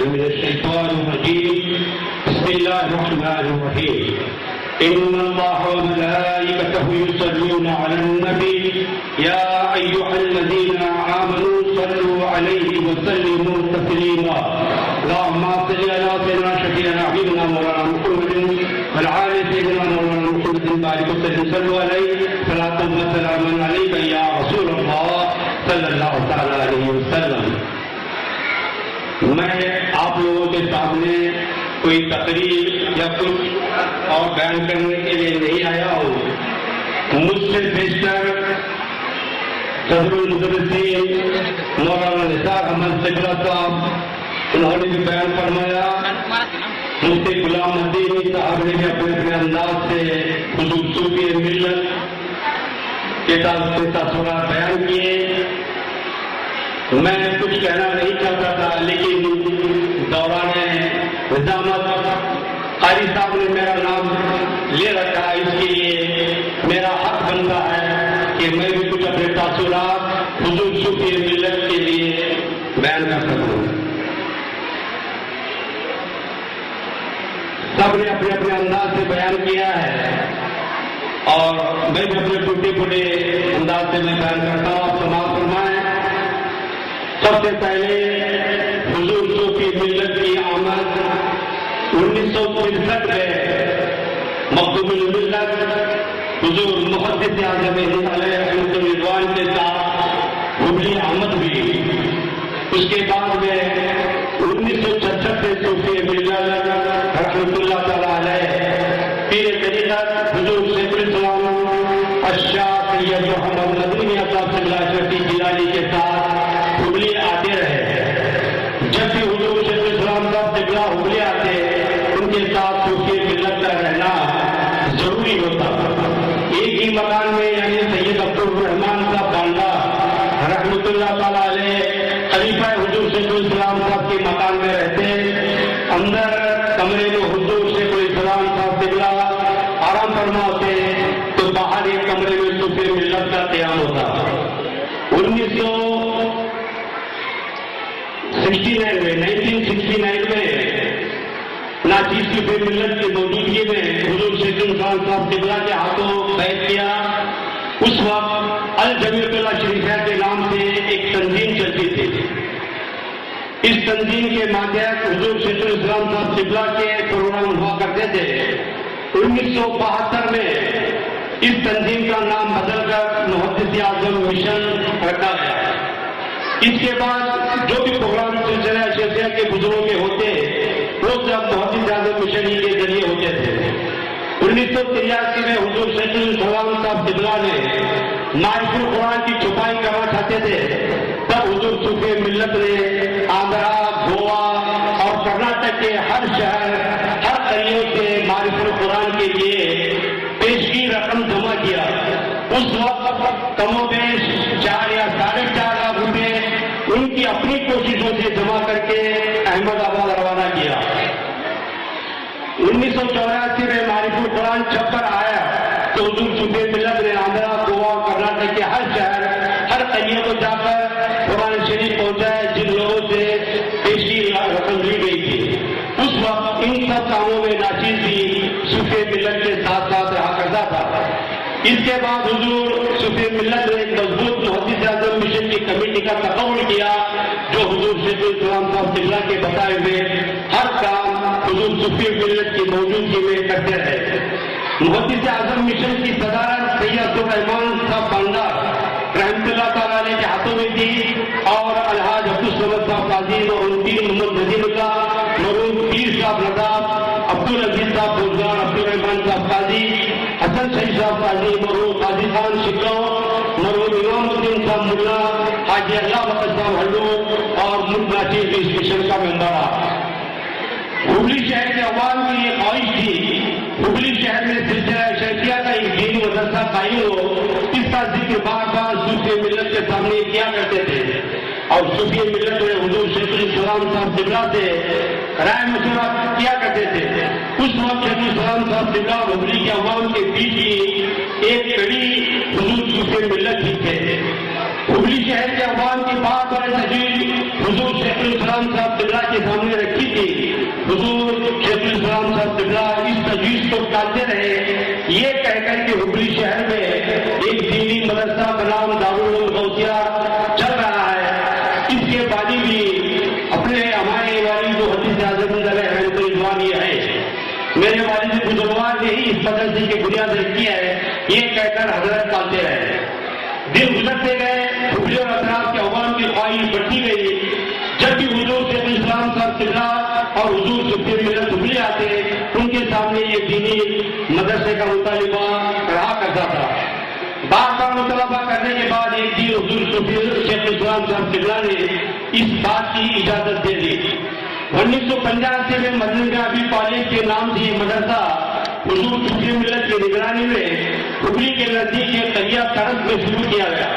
من الشيطان الرجيم بسم الله الرحمن الرحيم إن الله وملائكته يصلون على النبي يا أيها الذين آمنوا صلوا عليه وسلموا تسليما اللهم صل على سيدنا شفيعنا حبيبنا مولانا محمد وعلى سيدنا مولانا محمد بارك وسلم صلوا عليه صلاة وسلام عليك يا رسول الله صلی اللہ تعالی علیہ وسلم. میں آپ لوگوں کے سامنے کوئی تقریر یا کچھ اور بیان کرنے کے لیے نہیں آیا ہوں. مجھ سے بیشتر صدر المدرسین مولانا نثار احمد سگلا صاحب انہوں نے بھی بیان فرمایا. مفتی غلام مدینی صاحب نے بھی اپنے انداز سے حضور صوفی ملت کے تاثرات بیان کیے. میں کچھ کہنا نہیں چاہتا تھا لیکن دوران نظامت قاری صاحب نے میرا نام لے رکھا، اس کے لیے میرا حق بنتا ہے کہ میں بھی کچھ اپنے تاثرات حضور صوفی ملت کے لیے بیان کر سکوں. سب نے اپنے اپنے انداز سے بیان کیا ہے اور میں بھی اپنے ٹوٹے پھوٹے انداز سے میں بیان کرتا ہوں. آپ سماعت فرمائیں. سب سے پہلے حضور صوفی ملت کی آمد 1963 میں مخدوم الملت حضور محدث اعظم علیہ رحمۃ الرضوان کے ساتھ حبلی آمد ہوئی. اس کے بعد میں 1966 میں صوفی ملت رحمۃ اللہ تعالی علیہ پیر طریقت حضور شیخ الاسلام الشاہ سید محمد مدنی عطا اللہ شفیع جیلانی کے ساتھ حبلی آتے رہے. جب بھی حضور شیخ الاسلام صاحب قبلہ حبلی آتے ان کے ساتھ صوفی ملت کا رہنا ضروری ہوتا. ایک ہی مکان میں یعنی سید عبدالرحمان صاحب بانڈا رحمۃ اللہ تعالی علیہ خلیفہ حضور شیخ الاسلام صاحب کے مکان میں رہتے. اندر کمرے میں حضور شیخ الاسلام صاحب قبلہ آرام فرما ہوتے تو باہر ایک کمرے میں صوفی ملت کا قیام ہوتا. 1969 میں ناچیز کی صوفی ملت کی موجودگی میں حضور شیخ الاسلام صاحب قبلہ کے ہاتھوں بیعت کیا. اس وقت الجمیعۃ الشریفہ کے نام سے ایک تنظیم چلتی تھی. اس تنظیم کے ماتحت حضور شیخ الاسلام صاحب قبلہ کے پروگرام ہوا کرتے تھے. 1972 میں اس تنظیم کا نام بدل کر محدث اعظم مشن رکھا گیا. اس کے بعد جو بھی پروگرام سلسلہ اشرفیہ کے بزرگوں کے ہوتے وہ سب محدث اعظم مشن ہی کے ذریعے ہوتے تھے. 1983 میں حضور شیخ الاسلام صاحب قبلہ نے معرف القرآن کی چھپائی کرنا چاہتے تھے. تب حضور صوفی ملت نے آندھرا، گوا اور کرناٹک کے ہر شہر ہر قریوں سے معرف القرآن کے لیے پیشگی رقم جمع کیا. اس وقت کم و بیش 4 یا 4.5 لاکھ روپے ان کی اپنی کوششوں سے جمع کر کے احمد آباد روانہ کیا. 1984 میں معرف القرآن چھپ کر آیا تو حضور صوفی ملت نے آندھرا، گوا، کرناٹک کے ہر شہر ہر قریے کو جا کر قرآن شریف پہنچائے جن لوگوں سے پیشگی رقم لی گئی تھی. اس وقت ان سب کاموں میں ناچیز بھی صوفی ملت کے ساتھ ساتھ رہا کرتا تھا. اس کے بعد حضور صوفی ملت نے ایک مضبوط محدث اعظم مشن کی کمیٹی کا تصور کیا جو حضور شیخ الاسلام صاحب قبلہ کے بتائے ہوئے ہر کام حضور صوفی ملت کی موجودگی میں کرتے رہے. محدث اعظم مشن کی صدارت سید عبدالرحمان صاحب بانڈا رحمۃ اللہ تعالی علیہ کے ہاتھوں میں تھی اور الحاج عبدالصمد صاحب قاضی اور انتین محمد نذیر اللہ، مرحوم پیر صاحب نذاب، عبدالعزیز صاحب بزرگار، عبدالرحمان صاحب قاضی، حسن شہید صاحب قاضی، مرحوم قاضی خان شکلو، مرحوم امام الدین صاحب ملا، حاجی اللہ وقت صاحب ہلو اور ملک ناچیز اس مشن کا ممبر. ہبلی شہر کے عوام کی یہ خواہش تھی ہبلی شہر میں سلسلہ اشرفیہ کا ایک دینی مدرسہ قائم ہو. اس کا ذکر بار بار صوفی ملت کے سامنے کیا کرتے تھے اور صوفی ملت نے حضور شیخ الاسلام صاحب قبلہ سے رائے مشورہ کیا کرتے تھے. اس وقت شیخ الاسلام صاحب قبلہ ہبلی کے عوام کے بیچ کی ایک کڑی حضور صوفی ملت ہی تھے. ہبلی شہر کے عوام کی بات اور تجویز حضور شیخ الاسلام صاحب قبلہ کے سامنے رکھی قبلہ اس تجویز کو ٹالتے رہے، یہ کہہ کر کے ہبلی شہر میں ایک دینی مدرسہ بنام دارالعلوم غوثیہ چل رہا ہے۔ اس کے بانی بھی اپنے ہمارے والد جو حدیث اعظم رضوان یہ ہے، میرے والد بزرگوار نے ہی اس مدرسے کی بنیاد رکھی ہے، یہ کہہ کر حضرت ٹالتے رہے۔ دن گزرتے گئے، ہبلی اور اطراف کے عوام کی خواہش بڑھتی گئی۔ جب بھی حضور شیخ الاسلام صاحب قبلہ اور حضور صفی ملت ہبلی آتے، ان کے سامنے یہ دینی مدرسے کا مطالبہ رہا کرتا تھا۔ بار بار مطالبہ کرنے کے بعد ایک دن حضور صفی شیخ الاسلام صاحب قبلہ نے اس بات کی اجازت دے دی۔ 1985 میں مدنی ابھی کالج کے نام سے یہ مدرسہ حضور صفی ملت کی نگرانی میں ہبلی کے نزدیک کے قریہ طرف میں شروع کیا گیا۔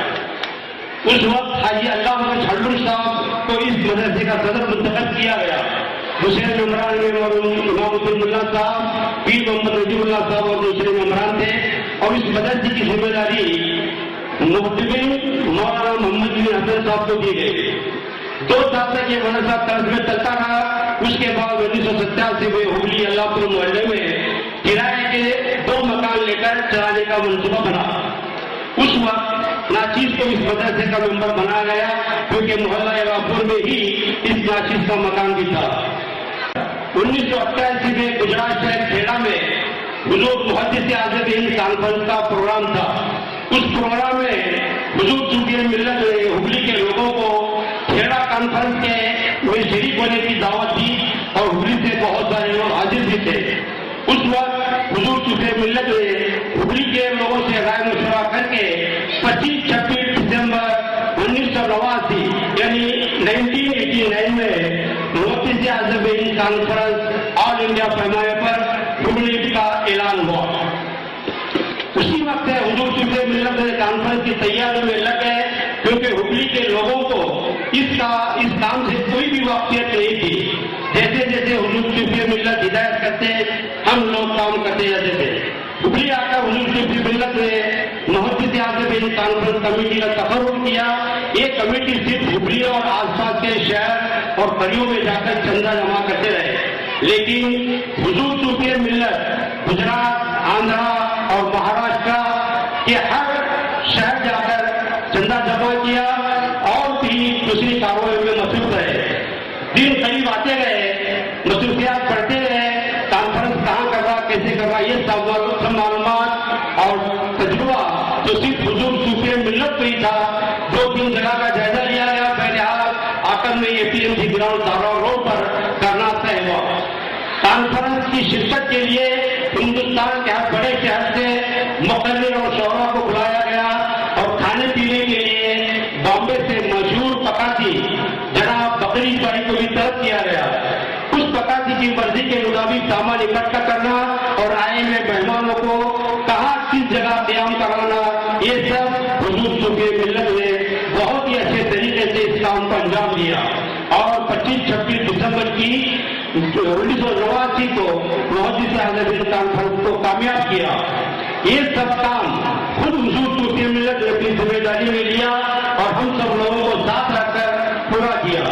اس وقت حاجی علامہ چھڑلو صاحب کو اس مدرسے کا صدر منتخب کیا گیا۔ حسین عمران میں اور امام الدین اللہ صاحب، پیر محمد نجیب اللہ صاحب اور دوسرے عمران تھے، اور اس مدرسے کی ذمہ داری مقتدی مولانا محمد بن حسن صاحب کو دی گئی۔ 2 سال تک یہ مدرسہ طرز میں چلتا رہا۔ اس کے بعد 1987 میں ہبلی اللہ پور محلے میں کرائے کے 2 مکان لے کر چلانے کا منصوبہ بنا۔ اس وقت ناچیز کو اس مدرسے کا ممبر بنایا گیا، کیونکہ محلہ اللہ میں ہی اس ناچیز کا مکان بھی تھا۔ 1988 میں گجرات شہر کھیڑا میں حضور محدث اعظم ہند کانفرنس کا پروگرام تھا۔ اس پروگرام میں حضور صوفی ملت نے ہبلی کے لوگوں کو کھیڑا کانفرنس میں شریک ہونے کی دعوت دی، اور ہبلی سے بہت سارے لوگ حاضر بھی تھے۔ اس وقت حضور صوفی ملت نے ہبلی کے لوگوں سے رائے مشورہ کر کے 25-26 دسمبر 1989 یعنی 1989 میں محدث اعظم ہند کانفرنس آل انڈیا پیمانے پر ہبلی کا اعلان ہوا۔ اسی وقت حضور صوفی ملت نے کانفرنس کی تیاری میں لگ گئے، کیونکہ ہبلی کے لوگوں کو اس کام سے کوئی بھی واقفیت نہیں تھی۔ جیسے جیسے حضور صوفی ملت ہدایت کرتے، ہم لوگ کام کرتے جاتے تھے۔ ہبلی آ کر حضور صوفی ملت نے محدث اعظم ہند کانفرنس کمیٹی کا تقرر کیا۔ یہ کمیٹی صرف ہبلی اور آس پاس کے شہر اور قریوں میں جا کر چندہ جمع کرتے رہے، لیکن حضور صوفی ملت گجرات، آندھرا اور مہاراشٹر کے ہر شہر جا کر چندہ جمع کیا اور بھی دوسری کارروائی میں مصروف رہے۔ دن قریب آتے گئے، مصروفیات بڑھتے گئے، کانفرنس کہاں کر رہا، کیسے کر رہا، یہ سب معلومات اور تجربہ جو صرف حضور صوفی ملت کو ہی تھا۔ 2-3 جگہ کا جائزہ لیا گیا۔ بہرحال آٹم میں APMC گراؤنڈ دارا روڈ پر کرنا طے ہوا۔ کانفرنس کی شرکت کے لیے ہندوستان کے ہر بڑے شہر سے مقرر اور شعراء کو بلایا گیا، اور کھانے پینے کے لیے بامبے سے مشہور پکاتی جناب بکری بائی کو بھی طلب کیا گیا۔ اس پکاتی کی مرضی کے مطابق سامان اکٹھا کرنا اور آئے ہوئے مہمانوں کو کہاں کس جگہ قیام کرانا، یہ سب حضور صوفی ملت نے بہت ہی اچھے طریقے سے اس کام کو انجام دیا، اور 25-26 دسمبر کی 1989 کو محدث اعظم ہند کانفرنس کو کامیاب کیا۔ یہ سب کام خود حضور صوفی ملت نے اپنی ذمہ داری میں لیا، اور ہم سب لوگوں کو ساتھ رکھ کر پورا کیا۔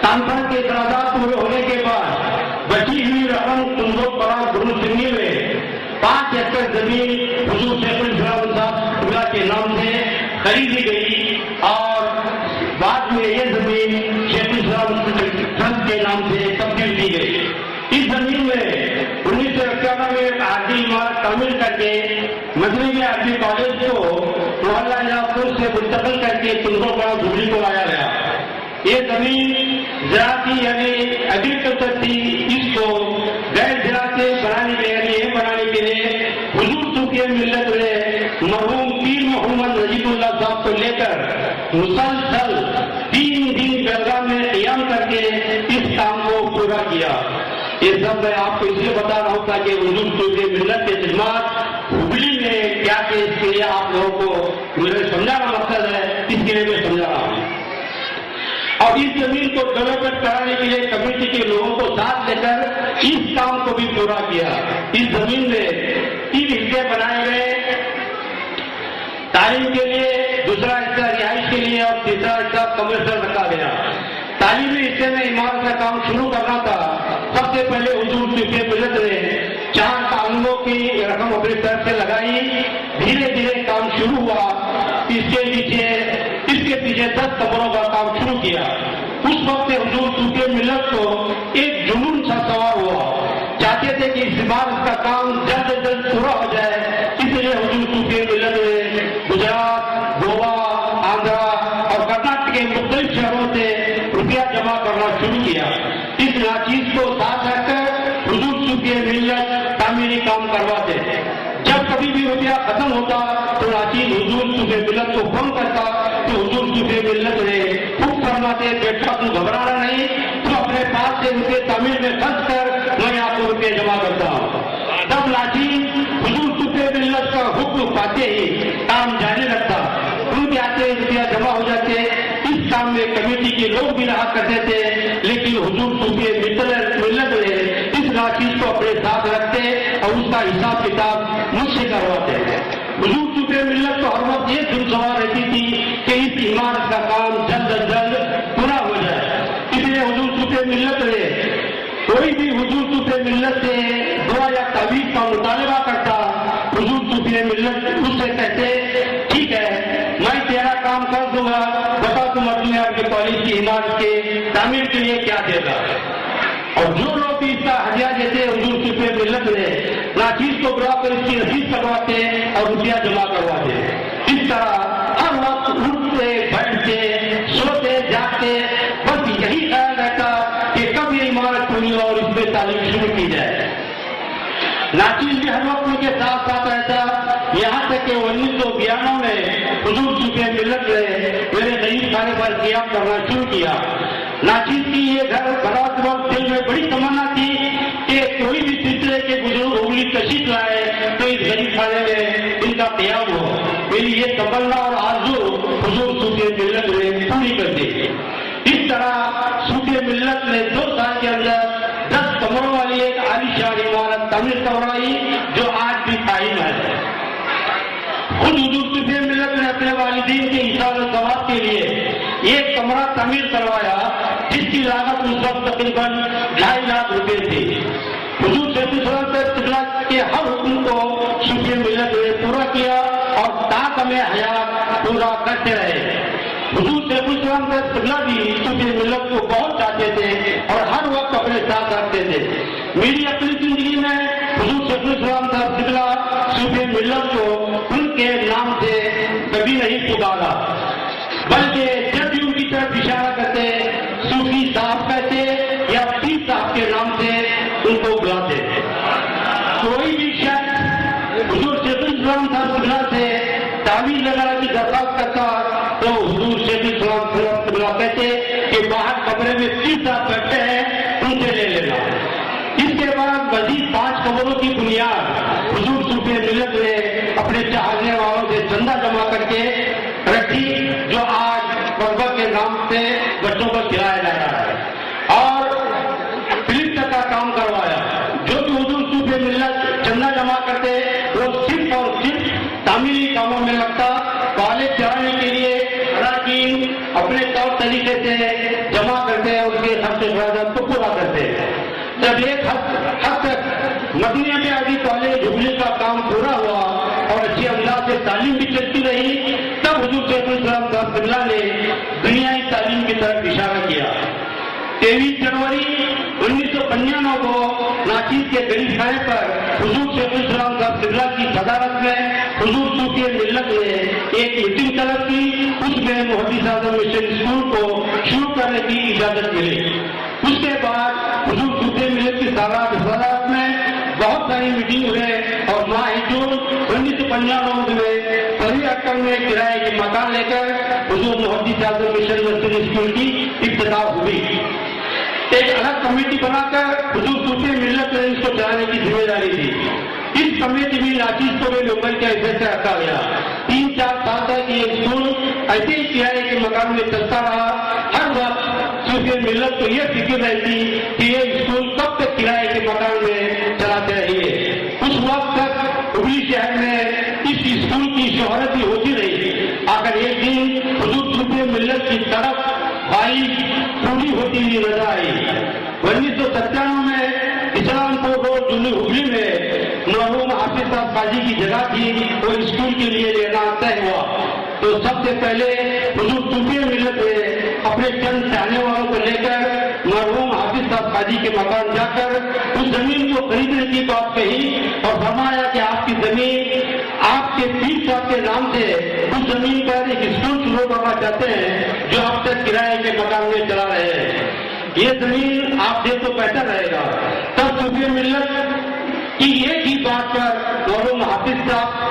کانفرنس کے اعتراضات پورے ہونے کے بعد بچی ہوئی رقم کنزو پڑا گرو سنگی میں 5 ایکڑ زمین حضور شیخ الاسلام صاحب کے نام سے خریدی گئی، اور بعد میں یہ زمین شیخ الاسلام ٹرسٹ کے نام سے تبدیل کی گئی۔ اس زمین میں 1991 میں ایک عادی عمارت تعمیر کر کے مدنی عربی کالج کو محلہ اللہ سے منتقل کر کے کنزو پڑا دھوبلی کو لایا گیا۔ یہ زمین زراعتی یعنی ایگریکلچر تھی، اس کو غیر زراعتی بنانے کے لیے حضور صوفی ملت نے مرحوم پیر محمد نجیب اللہ صاحب کو لے کر مسلسل 3 دن بیلگام میں قیام کر کے اس کام کو پورا کیا۔ یہ سب میں آپ کو اس لیے بتا رہا ہوں تاکہ حضور صوفی ملت کے خدمات ہبلی میں کیا کہ اس کے لیے آپ لوگوں کو میرے سمجھانا مقصد ہے، اس کے لیے میں سمجھا رہا ہوں۔ اور اس زمین کو ڈیولپمنٹ کرانے کے لیے کمیٹی کے لوگوں کو ساتھ لے کر اس کام کو بھی پورا کیا۔ اس زمین میں 3 حصے بنائے گئے، تعلیم کے لیے، دوسرا حصہ رہائش کے لیے، اور تیسرا حصہ کمرشل رکھا گیا۔ تعلیمی حصے میں عمارت کا کام شروع کرنا تھا۔ سب سے پہلے حضور صوفی ملت نے شروع ہوا اس کے پیچھے 10 قبروں کا کام شروع کیا. اس وقت حضور صوفی ملت کو ایک جنون سا سوار ہوا. چاہتے تھے کہ اس عمارت کا کام جلد از جلد پورا ہو جائے. اس لیے حضور صوفی ملت نے گجرات، گوا، آندھرا اور کرناٹک کے مختلف شہروں سے روپیہ جمع کرنا شروع کیا. اس ناچیز کو ساتھ رکھ کر حضور صوفی ملت تعمیری کام کرواتے. جب کبھی بھی روپیہ ختم ہوتا تو ناچیز حضور صوفی ملت کو فون کرتا تو حضور صوفی ملت نے خوب فرماتے بیٹا تم گھبرانا نہیں، تو اپنے پاس سے روپے تعمیر میں خرچ کر میں آپ کو روپے جمع کرتا ہوں. تب ناچیز حضور صوفی ملت کا حکم پاتے ہی کام جاری رکھتا. ان کے آتے روپیہ جمع ہو جاتے. اس کام میں کمیٹی کے لوگ بھی رہا کرتے تھے، لیکن حضور صوفی ملت نے اس ناچیز کو اپنے ساتھ رکھتے اور اس کا حساب کتاب مجھ سے کرواتے. حضور صوفی ملت کو ہر وقت یہ دل سوار رہتی تھی کہ اس عمارت کا کام جلد از جلد پورا ہو جائے. اس لیے حضور صوفی ملت نے کوئی بھی حضور صوفی ملت سے دعا یا تعویذ کا مطالبہ کرتا، حضور صوفی ملت اس سے کہتے ٹھیک ہے میں تیرا کام کر دوں گا، بتا تم اپنے آپ کے کالج کی عمارت کے تعمیر کے لیے کیا دے گا. اور جو لوگ بھی اس کا ہدیہ دیتے حضور صوفی ملت نے ناچیز کو بلا کر اس کی رسید کرواتے اور روپیہ جمع کرواتے. اس طرح ہر وقت اٹھتے بیٹھتے سوتے جاگتے بس یہی خیال رہتا کہ کب یہ عمارت پوری ہو اور اس میں تعلیم شروع کی جائے. ناچیز بھی ہر وقت ان کے ساتھ ساتھ رہتا، یہاں تک کہ 1992 میں حضور صوفی ملت نے میرے غریب خانے پر قیام کرنا شروع کیا. ناچیز کی یہ گھر برات وقت دل میں بڑی تمنا تھی کہ کوئی بھی سلسلے کے بزرگ اگلی تشریف لائے تو اس غریب خانے میں ان کا قیام ہو. میری یہ تمنا اور آرزو حضور صوفی ملت نے پوری کر دی. اس طرح صوفی ملت نے 2 سال کے اندر 10 کمروں والی ایک عالیشان عمارت تعمیر کروائی جو آج بھی قائم ہے. خود حضور صوفی ملت نے اپنے والدین کے ایثار و ثواب کے لیے ایک کمرہ تعمیر کروایا جس کی لاگت اس وقت تقریباً 2.5 لاکھ روپے تھی. حضور صلی اللہ علیہ وسلم کے ہر حکم کو صوفی ملت نے پورا کیا اور تاکم حیات پورا کرتے رہے. حضور صلی اللہ علیہ وسلم بھی صوفی ملت کو بہت چاہتے تھے اور ہر وقت اپنے ساتھ رکھتے تھے. میری اپنی زندگی میں حضور صلی اللہ علیہ وسلم صوفی ملت کو ان کے نام سے کبھی نہیں پکارا، بلکہ جب بھی ان کی طرف اشارہ کرتے صوفی صاحب کہتے یا پیر صاحب کے نام سے ان کو بلاتے. کوئی بھی شخص حضور صلی اللہ علیہ وسلم سے تعویذ لگانے کی درخواست کرتا تو حضور صلی اللہ علیہ وسلم کہتے کہ باہر کمرے میں پیر صاحب بیٹھے ہیں ان سے لے لینا. اس کے بعد مزید 5 قبروں کی بنیاد حضور صوفی ملت نے اپنے چاہنے والوں سے چندہ جمع کر کے رکھی جو آج قربہ کے نام سے بچوں کو کھلایا جا رہا ہے. اور فلم تک کا کام کروایا. جو بھی حضور صوفی ملت چندہ جمع کرتے وہ صرف اور صرف تعمیری کاموں میں لگتا. کالج چلانے کے لیے اراکین اپنے طور طریقے سے جمع کرتے اور اس کے خرچ اخراجات کو پورا کرتے. جب ایک حد تک مدینہ میں ابھی کالج حبلی کا کام پورا ہوا اور اچھی انداز سے تعلیم بھی چلتی رہی تب حضور صلی اللہ علیہ وسلم نے دنیائی تعلیم کی طرف اشارہ کیا. 23 جنوری 1995 کو ناچیز کے غریب خانے پر حضور صلی اللہ علیہ وسلم کی صدارت میں حضور صوفی ملت نے ایک میٹنگ طلب کی. اس میں محدث اعظم مشن اسکول کو شروع کرنے کی اجازت ملی. اس کے بعد حضور صوفی ملت کی صدارت میں بہت ساری میٹنگ ہوئے اور ماہ جون 1995 میں سبھی اکڑ میں کرائے کے مکان لے کر حضور محدث اعظم مشن اسکول کی افتتاح ہوئی. ایک الگ کمیٹی بنا کر حضور صوفی ملت نے اس کو چلانے کی ذمہ داری دی. اس کمیٹی میں ناچیز کو بھی ممبئی کے حیثیت سے رکھا گیا. 3-4 سال تک یہ اسکول ایسے ہی کرائے کے مکان میں چلتا رہا. ہر وقت صوفی ملت کو یہ فکر رہتی کہ یہ اسکول کب تک کرائے کے مکان میں چلاتے رہیے. اس وقت تک حبلی شہر میں اس اسکول کی شہرت بھی ہوتی رہی. آخر ایک دن حضور صوفی ملت کی طرف بائک پوری ہوتی ہوئی نظر آئی. 1997 میں اسلام پور روڈ حبلی میں مرحوم حافظ صاحب قاضی کی جگہ تھی وہ اسکول کے لیے لینا طے ہوا تو سب سے پہلے حضور صوفی ملت نے اپنے چند چاہنے والوں کو لے کر مرحوم حافظ صاحب قاضی کے مکان جا کر اس زمین کو خریدنے کی بات کہی اور فرمایا کہ آپ کی زمین آپ کے پیر صاحب کے نام سے اس زمین پر ایک اسکول شروع کرنا چاہتے ہیں جو آپ تک کرائے کے مکان میں چلا رہے ہیں، یہ زمین آپ دے تو بہتر رہے گا۔ تب صوفی ملت کی ایک ہی بات پر مرحوم حافظ صاحب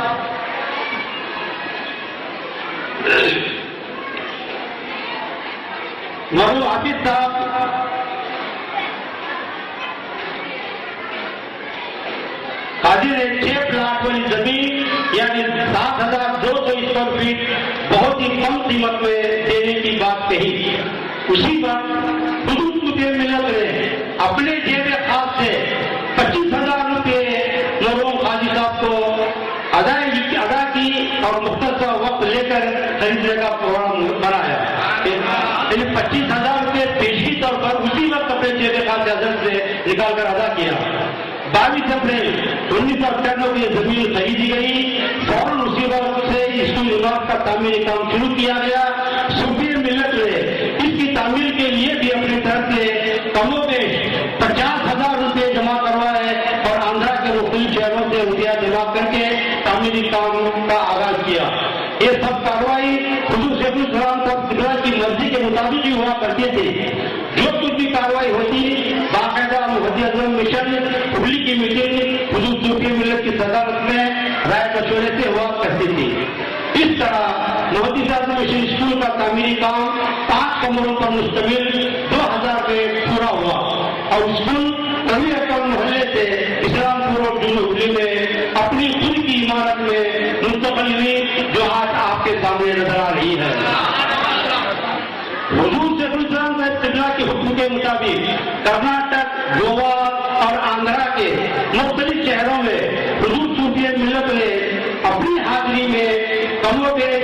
قاضی نے 6 پلاٹ والی زمین یعنی 7,200 اسکوائر فیٹ بہت ہی کم قیمت میں دینے کی بات کہی۔ اسی وقت حضور صوفی ملت نے اپنے جیب خاص سے 25,000 روپے مرحوم قاضی صاحب کو ادا کی اور مختصر وقت لے کر خریدنے کا پروگرام بنایا، یعنی 25,000 روپے پیشگی طور پر اسی وقت اپنے جیب خاص حضرت سے نکال کر ادا کیا۔ 22 اپریل 1998 کی زمین خریدی گئی، فوراً اسی وقت سے اسکول عمارت کا تعمیری کام شروع کیا گیا۔ صوفی ملت نے اس کی تعمیر کے لیے بھی اپنی طرف سے کم و بیش 50,000 روپے جمع کروائے اور آندھرا کے مختلف شہروں سے روپیہ جمع کر کے تعمیری کام کا آغاز کیا۔ یہ سب کارروائی حضور شیخ الاسلام صاحب کی مرضی کے مطابق ہی ہوا کرتی تھی۔ جو کچھ بھی کارروائی ہوتی باقاعدہ محمدی اعظم مشن ہولی کی میٹنگ حضور صوفی ملت کی صدارت میں رائے مشورے سے ہوا کرتی تھی۔ اس طرح محمدی اعظم مشن اسکول کا تعمیری کام 5 کمروں پر مشتمل 2,000 بیڈ پورا ہوا اور اسکول کبھی اکبر محلے سے اسلام پور اور ہولی میں اپنی خود کی عمارت میں منتقل ہوئی جو آج آپ کے سامنے نظر آ رہی ہے۔ حضور شیخ الاسلام صاحب قبلہ کے حکم کے مطابق کرناٹک، گوا اور آندھرا کے مختلف شہروں میں حضور صوفی ملت نے اپنی حاضری میں کم و بیش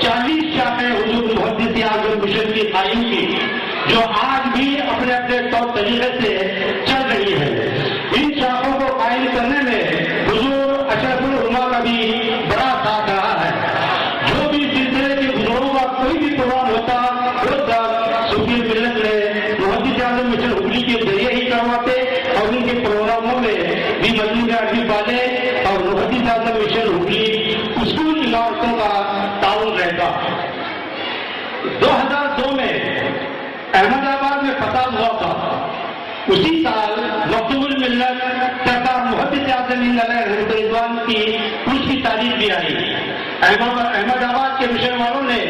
40 شاخیں حضور محمدی اعظم مشن کی قائم کی جو آج بھی اپنے اپنے طور طریقے سے چل رہی ہے۔ ان شاخوں کو قائم کرنے میں حضور اشرف العلماء کا بھی بڑا ساتھ رہا ہے۔ جو بھی سلسلے کے بزرگوں کا کوئی بھی پروگرام ہوتا وہ سب صوفی ملت نے محمدی اعظم مشن ہولی کے ذریعے ہی کرواتے اور ان کے پروگراموں میں بھی مجموعہ عربی والے اور محمدی اعظم مشن ہولی اسکول عمارتوں کا تعاون رہتا۔ 2002 میں احمد آباد میں فتح ہوا تھا۔ اسی سال مکتوب الملت سرکار محمد اعظم علیہ رضوان کی اس کی تاریخ بھی آئی۔ احمد آباد کے مشن والوں نے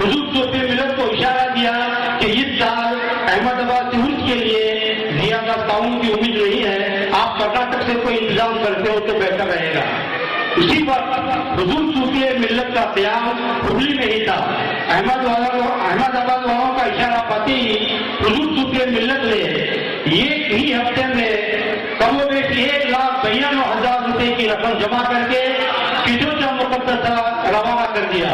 حضور صوفی ملت کو اشارہ دیا کہ اس سال احمد آباد سے عرس کے لیے زیادہ تعاون کی امید نہیں ہے، آپ کرناٹک سے کوئی انتظام کرتے ہو تو بہتر رہے گا۔ اسی وقت حضور صوفی ملت کا قیام ہولی میں ہی تھا۔ احمد آباد والوں کا اشارہ پاتے ہی حضور صوفی ملت نے ایک ہی ہفتے میں کم و بیش 1,92,000 روپے کی رقم جمع کر کے کچوچا مقدسہ روانہ کر دیا۔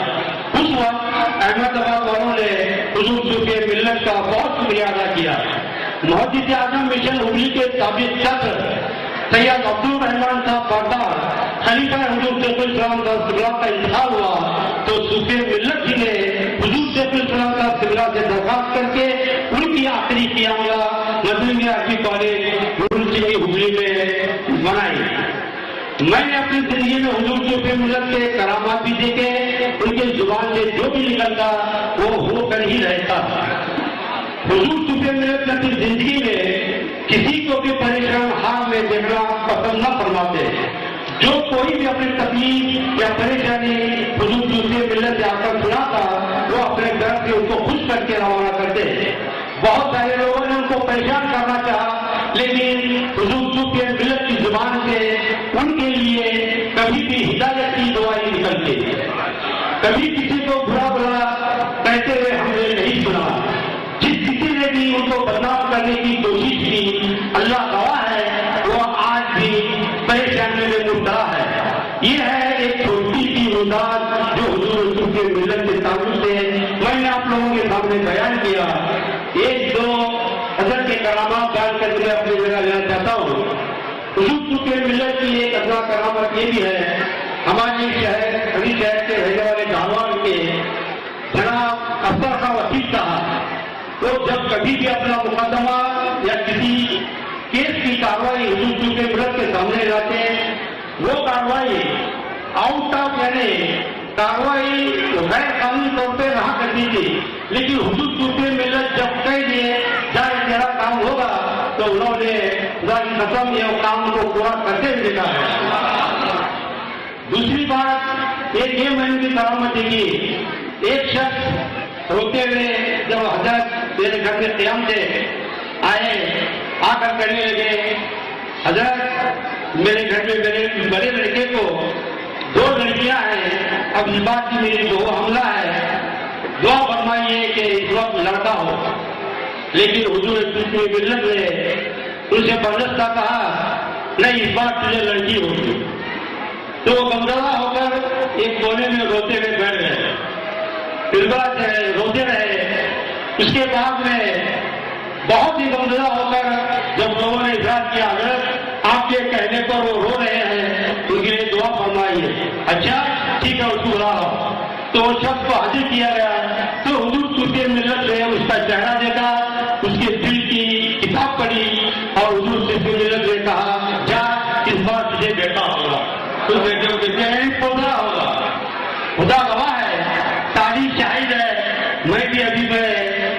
اس وقت احمد آباد والوں نے حضور صوفی ملت کا بہت شکریہ ادا کیا۔ محمدی اعظم مشن ہولی کے سابق صدر سید عبدالرحمان صاحب بردار خلیفہ حضور شیخ الاسلام کا انتقال ہوا تو صوفی ملت ہی نے حضور شیخ الاسلام کا سے درخواست کر کے ان کی آخری قیامگاہ مجموعہ عربی کالج ہولی میں بنائی۔ میں نے اپنی زندگی میں حضور صوفی ملت کے کرامات بھی دیکھے، ان کے زبان سے جو بھی نکلتا وہ ہو کر ہی رہتا۔ حضور صوفی ملت اپنی زندگی میں کسی کو بھی پریشان حال میں دیکھنا پسند نہ فرماتے۔ جو کوئی بھی اپنی تکلیف یا پریشانی حضور صوفی ملت سے آ کر سناتا وہ اپنے گھر سے ان کو خوش کر کے روانہ کرتے۔ بہت سارے لوگوں نے ان کو پریشان کرنا چاہا لیکن حضور صوفی ملت کی زبان سے ان کے لیے کبھی بھی ہدایت کی دعائیں نکلتی، کبھی کسی کو برا بلا کہتے ہوئے ہم نے نہیں سنا۔ جس کسی نے بھی ان کو بدنام کرنے کی کوشش کی اللہ گواہ ہے وہ آج بھی پریشانی میں مبتلا ہے۔ یہ ہے ایک چھوٹی سی امداد جو حضور صوفی ملت کے تعلق سے میں نے آپ لوگوں کے سامنے بیان کیا۔ ایک دو حضرت کے کرامات بیان کر کے اپنی جگہ لینا چاہتا ہوں۔ حضور صوفیہ ملت کی ایک اپنا کرامت یہ بھی ہے، ہمارے شہر علی شہر کے رہنے والے جانور کے جناب افسر کا وکیل صاحب، وہ جب کبھی بھی اپنا مقدمہ یا کسی کیس کی کاروائی حضور صوفیہ ملت کے سامنے لاتے ہیں، وہ کاروائی آؤٹ آف یعنی کاروائی غیر قانونی طور پہ رہا کرتی تھی، لیکن حضور صوفیہ ملت جب کہہ دیے جائے میرا کام ہوگا تو انہوں نے قسم یہ کام کو پورا کرتے ہوئے دیکھا ہے۔ دوسری بات ایک یہ میں نے کرامت کی، ایک شخص روتے ہوئے جب حضرت میرے گھر میں قیام سے آئے، آ کر کہنے لگے حضرت میرے گھر میں میرے بڑے لڑکے کو 2 لڑکیاں ہیں، اب اس بات کی میری جو حملہ ہے، دعا فرمائیے کہ اس وقت لڑکا ہو، لیکن حضور صوفیہ ملت نے ان سے برداشتہ کہا نہیں اس بار تجھے لڑکی ہوگی، تو وہ غمزدہ ہو کر ایک کونے میں روتے ہوئے بیٹھ گئے، اس بات روتے رہے۔ اس کے بعد میں بہت ہی غمزدہ ہو کر جب لوگوں نے اظہار کیا حضرت آپ کے کہنے پر وہ رو رہے ہیں ان کے لیے دعا فرمائیے، اچھا ٹھیک ہے اس کو بلاؤ، تو وہ شخص کو حاضر کیا گیا، تو حضور صوفیہ ملت نے اس کا چہرہ دیکھا، اس کے دل کی کتاب پڑھی اور حضور صوفیہ ملت نے کہا جا اس بار تجھے بیٹا ہوگا، تو بیٹے کو کہتے ہیں پودا ہوگا، خدا گواہ ہے، تاریخ شاہد ہے، میں بھی ابھی میں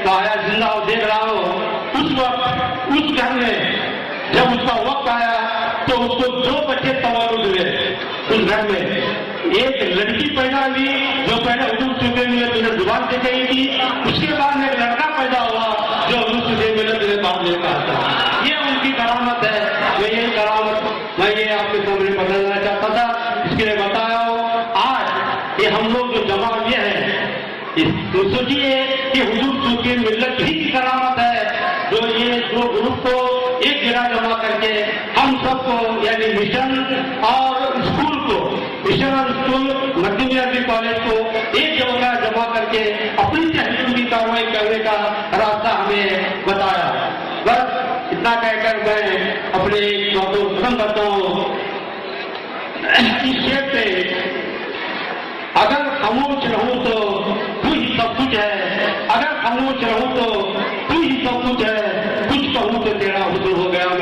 آیا زندہ ہوں دیکھ رہا ہوں، اس وقت اس گھر میں جب اس کا وقت آیا تو اس کو 2 بچے تولد ہوئے اس گھر میں، ایک لڑکی پیدا ہوئی جو پہلے حضور صوفیہ ملت نے زبان سے کہی تھی، اس کے بعد ایک لڑکا پیدا ہوا جو حضور صوفیہ ملت نے بعد میں کہا تھا۔ یہ ان کی کرامت ہے، میں یہی کرامت میں یہ آپ کے سامنے بتانا چاہتا تھا، اس کے لیے بتایا ہوں۔ آج یہ ہم لوگ جو جمع ہوئے ہیں سوچیے کہ حضور صوفیہ ملت ہی کی کرامت ہے جو یہ 2 گروپ کو ایک جگہ جمع کر کے ہم سب کو یعنی مشن اور اسکول کو، مشن اور اسکول مدنی عربی کالج کو ایک جگہ جمع کر کے اپنی تحریر کی کاروائی کرنے کا راستہ ہمیں بتایا۔ بس اتنا کہہ کر میں اپنے باتوں کو ختم کرتا ہوں۔ اس شعر پہ اگر خاموش رہوں تو تو ہی سب کچھ ہے، اگر خاموش رہوں تو تو ہی سب کچھ ہے، کچھ کہوں تو تیرا حضور ہو گیا۔